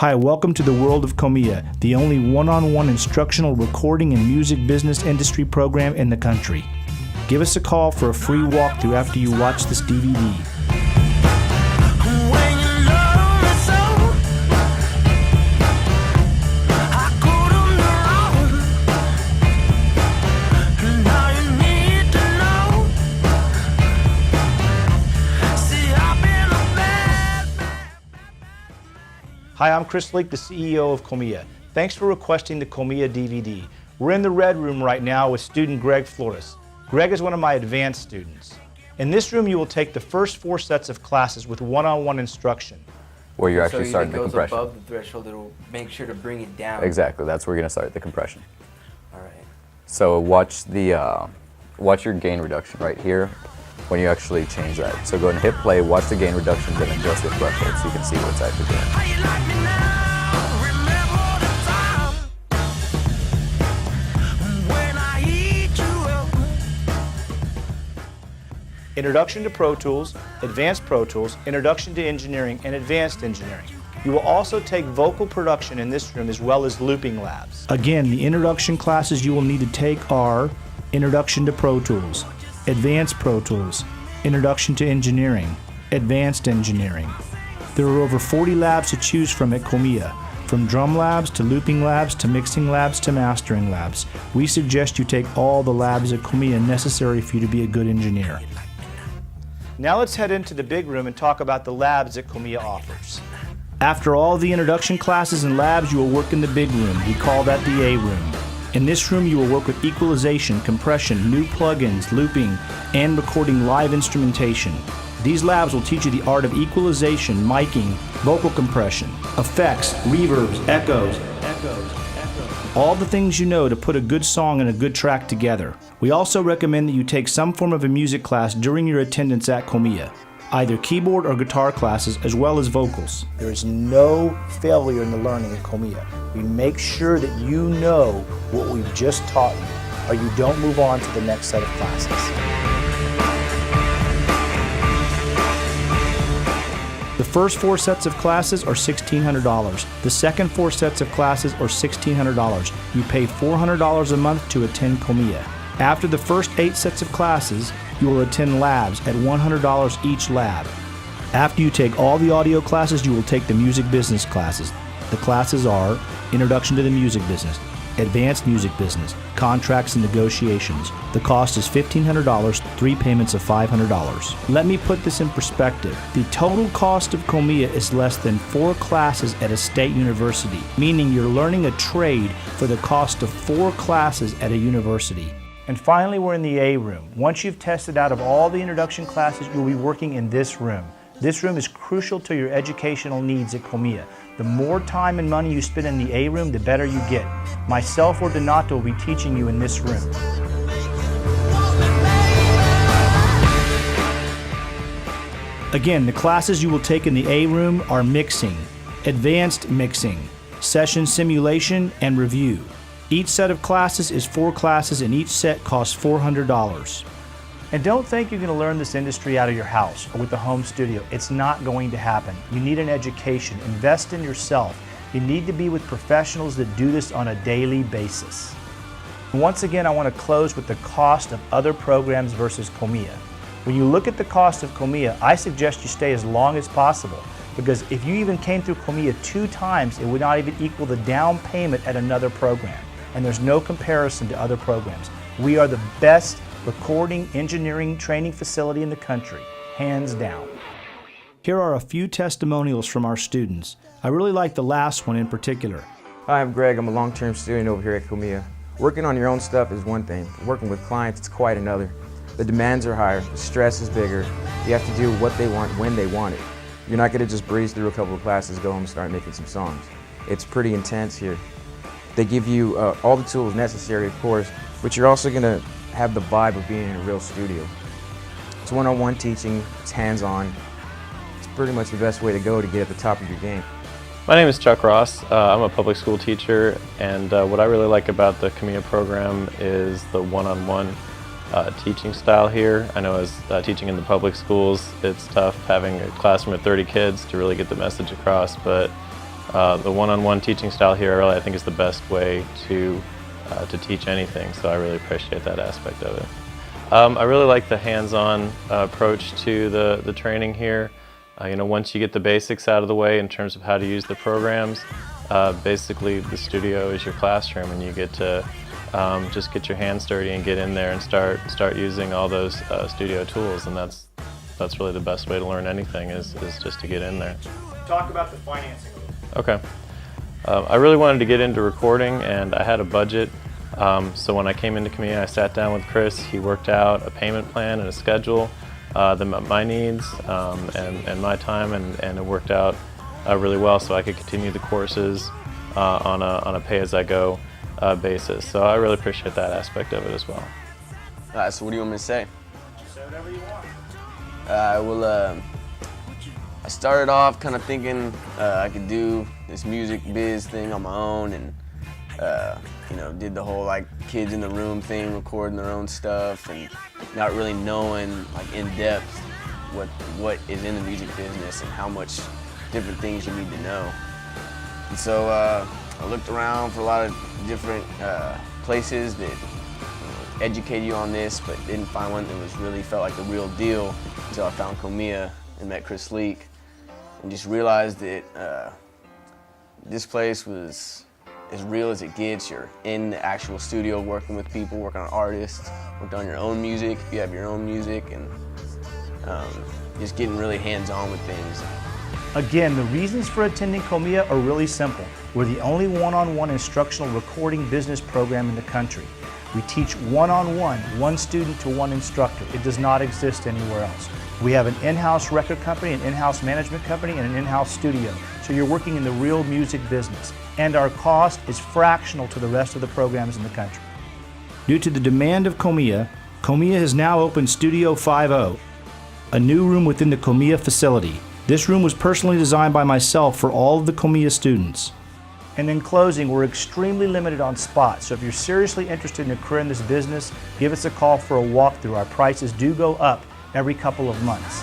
Hi, welcome to the world of Comia, the only one-on-one instructional recording and music business industry program in the country. Give us a call for a free walkthrough after you watch this DVD. Hi, I'm Chris Leake, the CEO of Comia. Thanks for requesting the Comia DVD. We're in the red room right now with student Greg Flores. Greg is one of my advanced students. In this room, you will take the first 4 sets of classes with one-on-one instruction. Where you're actually starting the compression. So above the threshold, it'll make sure to bring it down. Exactly, that's where you're going to start the compression. All right. So watch your gain reduction right here when you actually change that. So go ahead and hit play, watch the gain reduction, then adjust the threshold so you can see what it's actually doing. Introduction to Pro Tools, Advanced Pro Tools, Introduction to Engineering, and Advanced Engineering. You will also take vocal production in this room as well as looping labs. Again, the introduction classes you will need to take are Introduction to Pro Tools, Advanced Pro Tools, Introduction to Engineering, Advanced Engineering. There are over 40 labs to choose from at Comia, from drum labs to looping labs to mixing labs to mastering labs. We suggest you take all the labs at Comia necessary for you to be a good engineer. Now let's head into the big room and talk about the labs that Comia offers. After all the introduction classes and labs, you will work in the big room. We call that the A room. In this room, you will work with equalization, compression, new plugins, looping, and recording live instrumentation. These labs will teach you the art of equalization, miking, vocal compression, effects, reverbs, echoes, all the things you know to put a good song and a good track together. We also recommend that you take some form of a music class during your attendance at Comia, either keyboard or guitar classes as well as vocals. There is no failure in the learning at Comia. We make sure that you know what we've just taught you, or you don't move on to the next set of classes. The first 4 sets of classes are $1,600. The second 4 sets of classes are $1,600. You pay $400 a month to attend Comia. After the first 8 sets of classes, you will attend labs at $100 each lab. After you take all the audio classes, you will take the music business classes. The classes are Introduction to the Music Business, Advanced Music Business, Contracts and Negotiations. The cost is $1,500, 3 payments of $500. Let me put this in perspective. The total cost of Comia is less than 4 classes at a state university, meaning you're learning a trade for the cost of 4 classes at a university. And finally, we're in the A room. Once you've tested out of all the introduction classes, you'll be working in this room. This room is crucial to your educational needs at Comia. The more time and money you spend in the A room, the better you get. Myself or Donato will be teaching you in this room. Again, the classes you will take in the A room are mixing, advanced mixing, session simulation, and review. Each set of classes is 4 classes and each set costs $400. And don't think you're going to learn this industry out of your house or with a home studio. It's not going to happen. You need an education. Invest in yourself. You need to be with professionals that do this on a daily basis. Once again, I want to close with the cost of other programs versus Comia. When you look at the cost of Comia, I suggest you stay as long as possible, because if you even came through Comia 2 times, it would not even equal the down payment at another program. And there's no comparison to other programs. We are the best recording engineering training facility in the country, hands down. Here are a few testimonials from our students. I really like the last one in particular. Hi, I'm Greg. I'm a long-term student over here at Comia. Working on your own stuff is one thing. Working with clients, it's quite another. The demands are higher, the stress is bigger. You have to do what they want when they want it. You're not going to just breeze through a couple of classes, go home and start making some songs. It's pretty intense here. They give you all the tools necessary, of course, but you're also going to have the vibe of being in a real studio. It's one-on-one teaching, it's hands-on. It's pretty much the best way to go to get at the top of your game. My name is Chuck Ross. I'm a public school teacher, and what I really like about the Comia program is the one-on-one teaching style here. I know as teaching in the public schools, it's tough having a classroom of 30 kids to really get the message across, but The one-on-one teaching style here, really, I think, is the best way to teach anything, so I really appreciate that aspect of it. I really like the hands-on approach to the training here. You know, once you get the basics out of the way in terms of how to use the programs, basically the studio is your classroom, and you get to just get your hands dirty and get in there and start using all those studio tools, and that's really the best way to learn anything is just to get in there. Talk about the financing. Okay. I really wanted to get into recording, and I had a budget. So when I came into Comia, I sat down with Chris. He worked out a payment plan and a schedule that met my needs and my time, and it worked out really well, so I could continue the courses on a pay-as-I-go basis. So I really appreciate that aspect of it as well. So what do you want me to say? Say whatever you want. I started off kind of thinking I could do this music biz thing on my own, and you know, did the whole like kids in the room thing, recording their own stuff, and not really knowing like in depth what is in the music business and how much different things you need to know. And so I looked around for a lot of different places that educated you on this, but didn't find one that was really felt like the real deal until I found Comia and met Chris Leak, and just realized that this place was as real as it gets. You're in the actual studio working with people, working on artists, working on your own music, if you have your own music, and just getting really hands-on with things. Again, the reasons for attending Comia are really simple. We're the only one-on-one instructional recording business program in the country. We teach one-on-one, one student to one instructor. It does not exist anywhere else. We have an in-house record company, an in-house management company, and an in-house studio. So you're working in the real music business. And our cost is fractional to the rest of the programs in the country. Due to the demand of Comia, Comia has now opened Studio 50, a new room within the Comia facility. This room was personally designed by myself for all of the Comia students. And in closing, we're extremely limited on spots, so if you're seriously interested in a career in this business, give us a call for a walkthrough. Our prices do go up every couple of months.